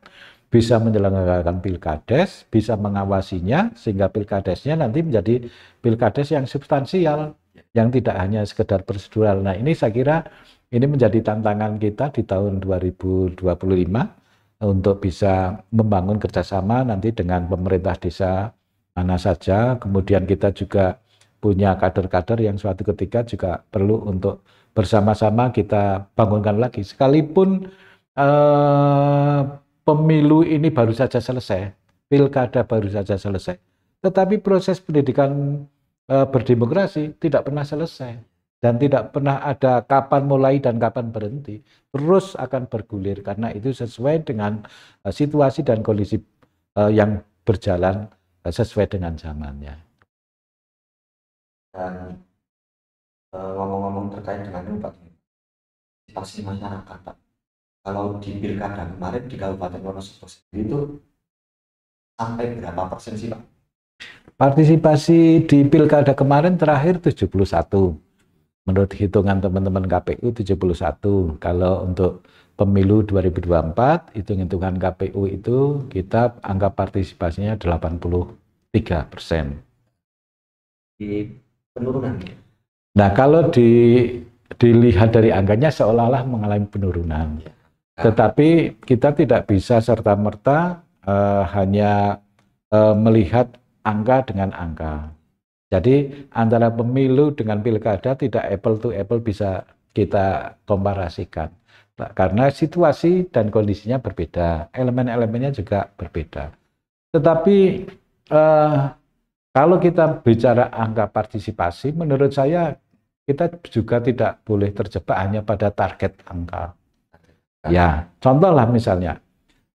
bisa menyelenggarakan pilkades, bisa mengawasinya sehingga pilkadesnya nanti menjadi pilkades yang substansial, yang tidak hanya sekedar prosedural. Nah, ini saya kira ini menjadi tantangan kita di tahun 2025 untuk bisa membangun kerjasama nanti dengan pemerintah desa mana saja. Kemudian kita juga punya kader-kader yang suatu ketika juga perlu untuk bersama-sama kita bangunkan lagi. Sekalipun pemilu ini baru saja selesai, pilkada baru saja selesai, tetapi proses pendidikan berdemokrasi tidak pernah selesai dan tidak pernah ada kapan mulai dan kapan berhenti, terus akan bergulir karena itu sesuai dengan situasi dan kondisi yang berjalan sesuai dengan zamannya. Dan ngomong-ngomong terkait dengan itu Pak, partisipasi masyarakat Pak, kalau di pilkada kemarin di Kabupaten Wonosobo itu sampai berapa persen sih Pak? Partisipasi di pilkada kemarin terakhir 71. Menurut hitungan teman-teman KPU 71. Kalau untuk pemilu 2024, hitungan KPU itu kita angka partisipasinya 83%. Di penurunan. Nah, kalau dilihat dari angkanya seolah-olah mengalami penurunan. Tetapi kita tidak bisa serta-merta hanya melihat angka dengan angka. Jadi antara pemilu dengan pilkada tidak apple to apple bisa kita komparasikan. Karena situasi dan kondisinya berbeda, elemen-elemennya juga berbeda. Tetapi kalau kita bicara angka partisipasi, menurut saya kita juga tidak boleh terjebak hanya pada target angka. Ya, contohlah misalnya,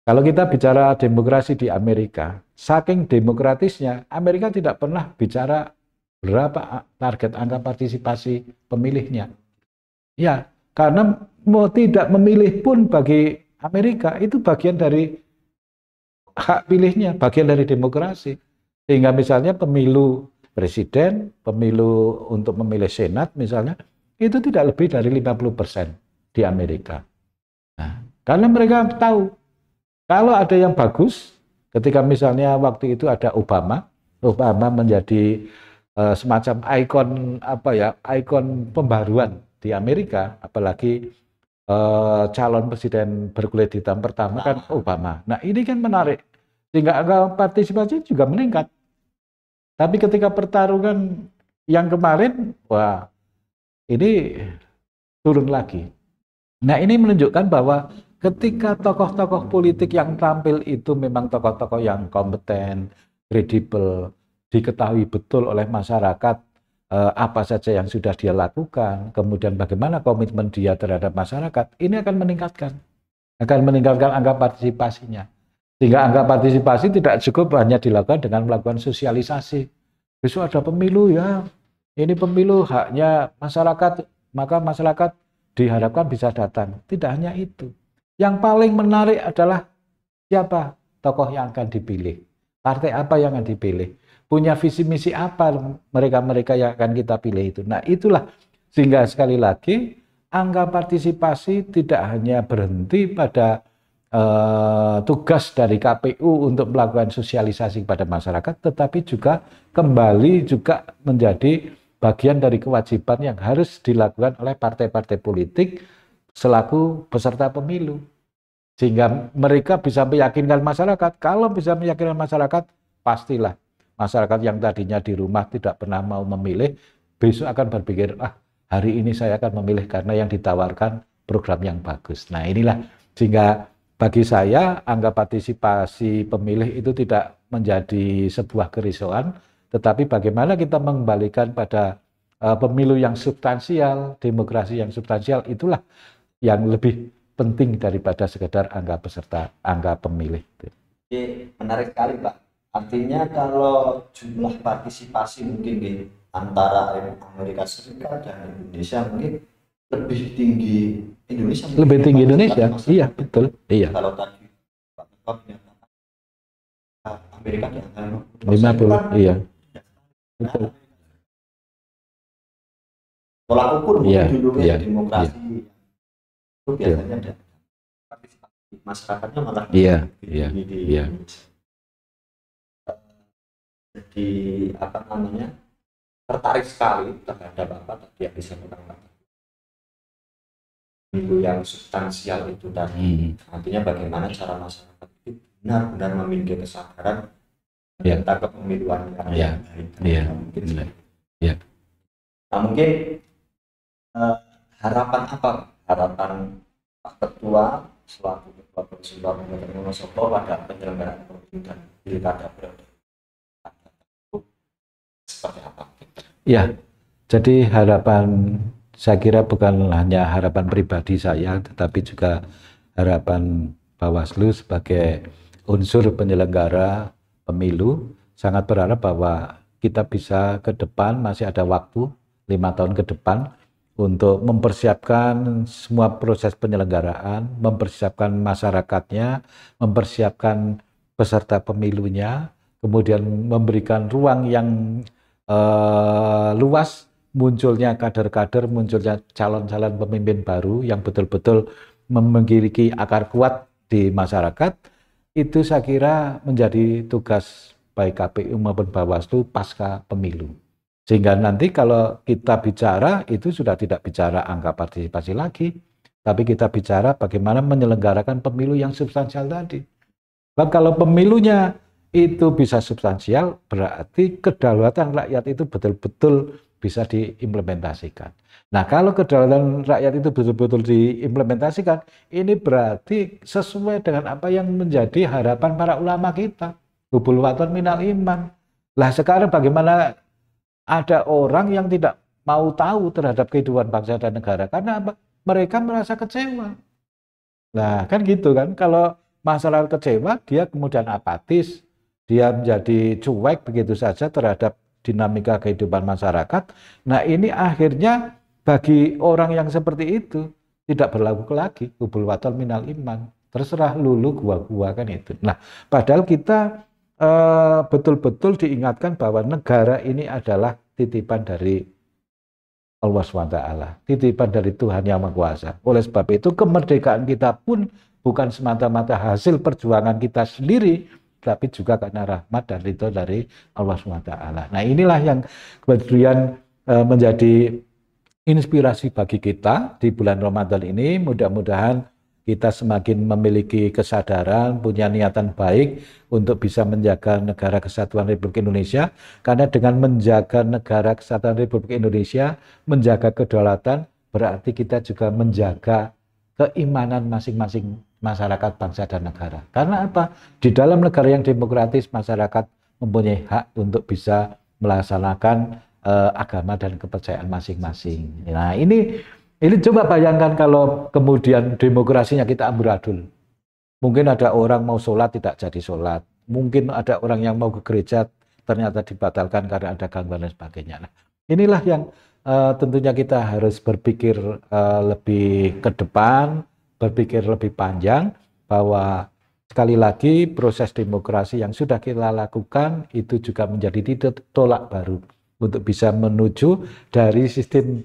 kalau kita bicara demokrasi di Amerika, saking demokratisnya, Amerika tidak pernah bicara berapa target angka partisipasi pemilihnya. Ya, karena mau tidak memilih pun bagi Amerika itu bagian dari hak pilihnya, bagian dari demokrasi. Sehingga misalnya pemilu presiden, pemilu untuk memilih senat misalnya, itu tidak lebih dari 50% di Amerika. Nah, karena mereka tahu, kalau ada yang bagus, ketika misalnya waktu itu ada Obama menjadi semacam ikon ikon pembaruan di Amerika, apalagi calon presiden berkulit hitam pertama kan Obama. Nah ini kan menarik, sehingga angka partisipasi juga meningkat. Tapi ketika pertarungan yang kemarin, wah ini turun lagi. Nah ini menunjukkan bahwa ketika tokoh-tokoh politik yang tampil itu memang tokoh-tokoh yang kompeten, kredibel, diketahui betul oleh masyarakat apa saja yang sudah dia lakukan, kemudian bagaimana komitmen dia terhadap masyarakat, ini akan meningkatkan angka partisipasinya. Sehingga angka partisipasi tidak cukup hanya dilakukan dengan melakukan sosialisasi. Besok ada pemilu ya, ini pemilu haknya masyarakat, maka masyarakat diharapkan bisa datang. Tidak hanya itu. Yang paling menarik adalah siapa tokoh yang akan dipilih. Partai apa yang akan dipilih. Punya visi misi apa mereka-mereka yang akan kita pilih itu. Nah itulah sehingga sekali lagi angka partisipasi tidak hanya berhenti pada tugas dari KPU untuk melakukan sosialisasi kepada masyarakat, tetapi juga kembali juga menjadi bagian dari kewajiban yang harus dilakukan oleh partai-partai politik selaku peserta pemilu. Sehingga mereka bisa meyakinkan masyarakat. Kalau bisa meyakinkan masyarakat, pastilah masyarakat yang tadinya di rumah tidak pernah mau memilih, besok akan berpikir, hari ini saya akan memilih karena yang ditawarkan program yang bagus. Nah inilah sehingga bagi saya angka partisipasi pemilih itu tidak menjadi sebuah kerisauan, tetapi bagaimana kita mengembalikan pada pemilu yang substansial, demokrasi yang substansial, itulah yang lebih penting daripada sekedar angka pemilih. Oke, menarik sekali Pak. Artinya kalau jumlah partisipasi mungkin di antara Amerika Serikat dan Indonesia mungkin lebih tinggi Indonesia. Lebih tinggi Indonesia, iya betul. Iya. Kalau tadi Pak Ketua menyatakan Amerika di angka 50%, iya. Betul. Tolak ukur Iya, dulu iya, demokrasi iya. itu biasanya ada partisipasi masyarakatnya malah Iya, di iya, iya. Jadi tertarik sekali terhadap tadi yang disampaikan itu yang substansial itu tadi. Artinya bagaimana cara masyarakat itu benar-benar memiliki kesadaran tentang kepemiluan yang baik. Nah mungkin harapan apa? Harapan Pak Ketua selaku Ketua Komisi Kabupaten Wonosobo pada penyelenggaraan pemilu dan pilkada periode seperti apa? Ya, jadi harapan saya kira bukan hanya harapan pribadi saya, tetapi juga harapan Bawaslu sebagai unsur penyelenggara pemilu sangat berharap bahwa kita bisa ke depan, masih ada waktu 5 tahun ke depan untuk mempersiapkan semua proses penyelenggaraan, mempersiapkan masyarakatnya, mempersiapkan peserta pemilunya, kemudian memberikan ruang yang luas munculnya kader-kader, munculnya calon-calon pemimpin baru yang betul-betul memiliki akar kuat di masyarakat. Itu saya kira menjadi tugas baik KPU maupun Bawaslu pasca pemilu. Sehingga nanti kalau kita bicara itu sudah tidak bicara angka partisipasi lagi, tapi kita bicara bagaimana menyelenggarakan pemilu yang substansial tadi. Sebab kalau pemilunya itu bisa substansial, berarti kedaulatan rakyat itu betul-betul bisa diimplementasikan. Nah, kalau kedaulatan rakyat itu betul-betul diimplementasikan, ini berarti sesuai dengan apa yang menjadi harapan para ulama kita. Hubul waton minal iman. Lah sekarang bagaimana ada orang yang tidak mau tahu terhadap kehidupan bangsa dan negara karena apa? Mereka merasa kecewa. Nah, kan gitu kan. Kalau masalah kecewa, dia kemudian apatis, dia menjadi cuek begitu saja terhadap dinamika kehidupan masyarakat. Nah ini akhirnya bagi orang yang seperti itu tidak berlaku lagi hubul waton minal iman. terserah lulu gua kan itu. Nah, padahal kita betul-betul diingatkan bahwa negara ini adalah titipan dari Allah SWT, titipan dari Tuhan Yang Maha Kuasa. Oleh sebab itu kemerdekaan kita pun bukan semata-mata hasil perjuangan kita sendiri, tapi juga karena rahmat dan ridho dari Allah SWT. Nah, inilah yang kemudian menjadi inspirasi bagi kita di bulan Ramadan ini. Mudah-mudahan kita semakin memiliki kesadaran, punya niatan baik untuk bisa menjaga negara kesatuan Republik Indonesia. Karena dengan menjaga negara kesatuan Republik Indonesia, menjaga kedaulatan, berarti kita juga menjaga keimanan masing-masing masyarakat, bangsa, dan negara. Karena apa? Di dalam negara yang demokratis, masyarakat mempunyai hak untuk bisa melaksanakan agama dan kepercayaan masing-masing. Nah, ini coba bayangkan kalau kemudian demokrasinya kita amburadul. Mungkin ada orang mau sholat tidak jadi sholat. Mungkin ada orang yang mau ke gereja ternyata dibatalkan karena ada gangguan dan sebagainya. Nah, inilah yang tentunya kita harus berpikir lebih ke depan, berpikir lebih panjang, bahwa sekali lagi proses demokrasi yang sudah kita lakukan itu juga menjadi titik tolak baru untuk bisa menuju dari sistem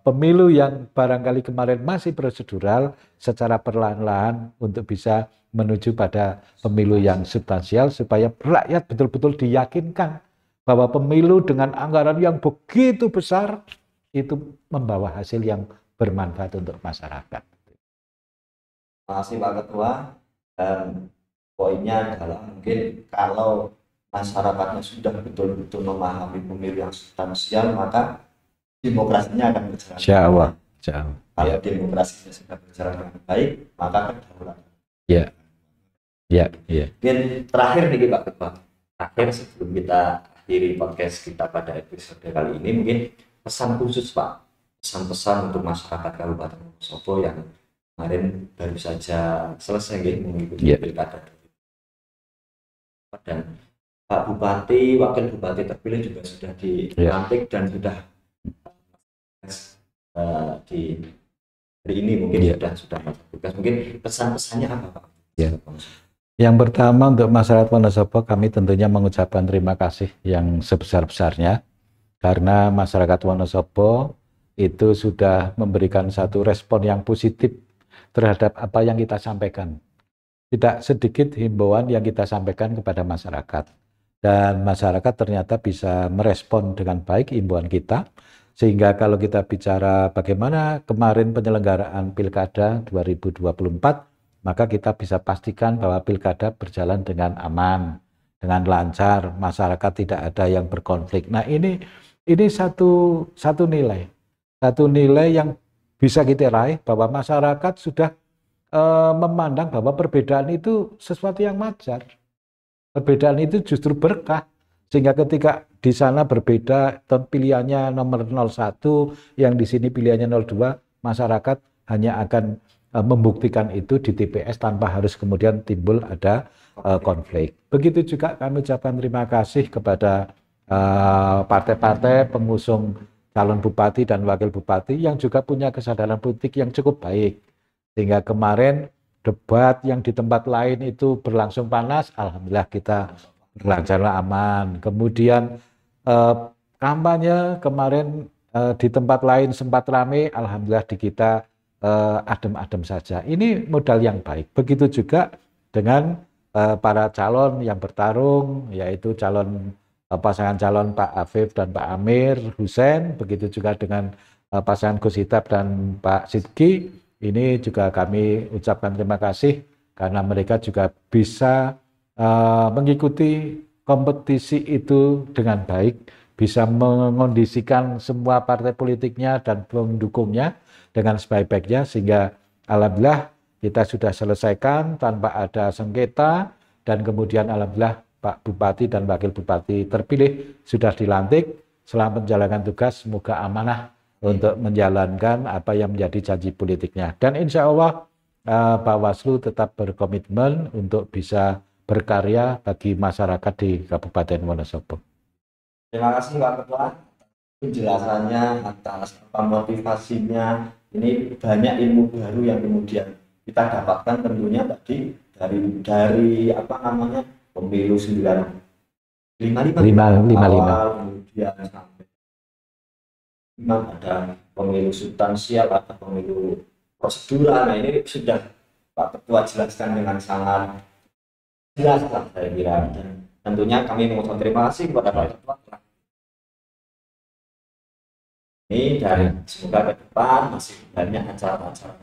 pemilu yang barangkali kemarin masih prosedural secara perlahan-lahan untuk bisa menuju pada pemilu yang substansial, supaya rakyat betul-betul diyakinkan bahwa pemilu dengan anggaran yang begitu besar itu membawa hasil yang bermanfaat untuk masyarakat. Terima kasih Pak Ketua. Poinnya adalah mungkin kalau masyarakatnya sudah betul-betul memahami pemilu yang substansial, maka demokrasinya akan berjalan. Insyaallah. Kalau demokrasinya sudah berjalan dengan baik, maka kedaulatan. Ya. Mungkin terakhir nih Pak Ketua. Terakhir sebelum kita akhiri podcast kita pada episode kali ini, mungkin pesan khusus Pak, pesan-pesan untuk masyarakat Kabupaten Wonosobo yang kemarin baru saja selesai mengikuti pilkada. Dan Pak Bupati, Wakil Bupati terpilih juga sudah dilantik dan sudah di hari ini mungkin sudah tugas. Mungkin pesan-pesannya apa Pak? Yang pertama, untuk masyarakat Wonosobo, kami tentunya mengucapkan terima kasih yang sebesar-besarnya, karena masyarakat Wonosobo itu sudah memberikan satu respon yang positif terhadap apa yang kita sampaikan. Tidak sedikit himbauan yang kita sampaikan kepada masyarakat. Dan masyarakat ternyata bisa merespon dengan baik himbauan kita, sehingga kalau kita bicara bagaimana kemarin penyelenggaraan Pilkada 2024, maka kita bisa pastikan bahwa Pilkada berjalan dengan aman, dengan lancar, masyarakat tidak ada yang berkonflik. Nah, ini satu nilai yang bisa kita raih, bahwa masyarakat sudah memandang bahwa perbedaan itu sesuatu yang wajar. Perbedaan itu justru berkah, sehingga ketika di sana berbeda, pilihannya nomor 01, yang di sini pilihannya 02, masyarakat hanya akan membuktikan itu di TPS tanpa harus kemudian timbul ada konflik. Begitu juga kami ucapkan terima kasih kepada partai-partai pengusung calon bupati dan wakil bupati yang juga punya kesadaran politik yang cukup baik, sehingga kemarin debat yang di tempat lain itu berlangsung panas, alhamdulillah kita berlangsung aman. Kemudian kampanye kemarin di tempat lain sempat ramai, alhamdulillah di kita adem-adem saja. Ini modal yang baik. Begitu juga dengan para calon yang bertarung, yaitu pasangan calon Pak Afif dan Pak Amir Hussein, begitu juga dengan pasangan Gus Hitap dan Pak Sidki. Ini juga kami ucapkan terima kasih karena mereka juga bisa mengikuti kompetisi itu dengan baik, bisa mengondisikan semua partai politiknya dan pendukungnya dengan sebaik-baiknya, sehingga alhamdulillah kita sudah selesaikan tanpa ada sengketa, dan kemudian alhamdulillah Pak Bupati dan Wakil Bupati terpilih sudah dilantik. Selama menjalankan tugas, semoga amanah untuk menjalankan apa yang menjadi janji politiknya. Dan insya Allah Bawaslu tetap berkomitmen untuk bisa berkarya bagi masyarakat di Kabupaten Wonosobo. Terima kasih Pak Ketua, penjelasannya atas motivasinya. Ini banyak ilmu baru yang kemudian kita dapatkan tentunya tadi dari apa namanya pemilu 955 awal, kemudian sampai memang ada pemilu substansial, ada pemilu prosedural. Nah ini sudah Pak Ketua jelaskan dengan sangat jelas lah saya kira, dan tentunya kami mengucapkan terima kasih kepada Pak Ketua ini, dan semoga ke depan masih banyak acara-acara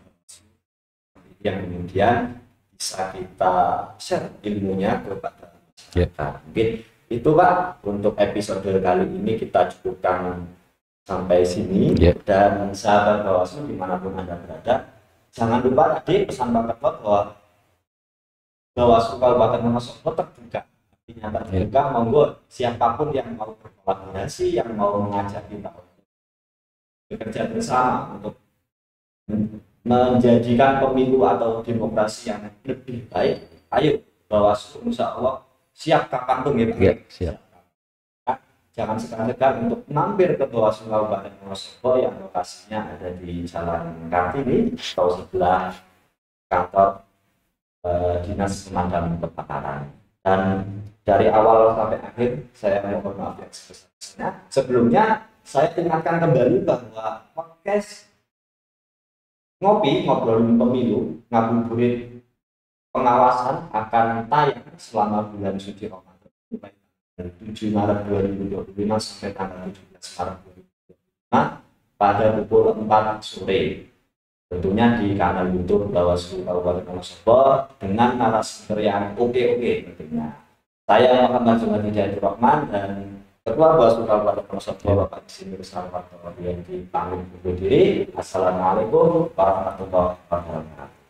yang kemudian bisa kita share ilmunya kepada masyarakat. Mungkin itu Pak untuk episode kali ini, kita cukupkan sampai sini. Dan sahabat Bawaslu dimanapun Anda berada, jangan lupa tadi pesan Pak Ketua bahwa Bawaslu Kabupaten Wonosobo terbuka, artinya terbuka, monggo siapapun yang mau berkolaborasi, yang mau mengajak kita bekerja bersama untuk menjadikan pemilu atau demokrasi yang lebih baik. Ayo Bawaslu insya Allah siap kapanpun ya Pak. Siap. Jangan segan-segan untuk mampir ke Bawaslu Kabupaten Wonosobo yang lokasinya ada di Jalan Kartini atau sebelah kantor Dinas Pemadam Kebakaran. Dan dari awal sampai akhir saya mohon maaf yang sebesar-besarnya. Sebelumnya saya ingatkan kembali bahwa podcast ngobrolin pemilu ngabuburit pengawasan akan tayang selama bulan suci Ramadan mulai dari 7 Maret 2025 sampai tanggal 17 Maret 2025 pada pukul 4 sore. Tentunya di kanal YouTube Bawaslu Kabupaten Wonosobo dengan narasumber yang oke tentunya. Saya Muhammad Jumat Hidayat Rahman dan Ketua Bawaslu Kabupaten Wonosobo Bapak Insinyur Sarwanto yang dipamit undur diri. Assalamualaikum warahmatullahi wabarakatuh.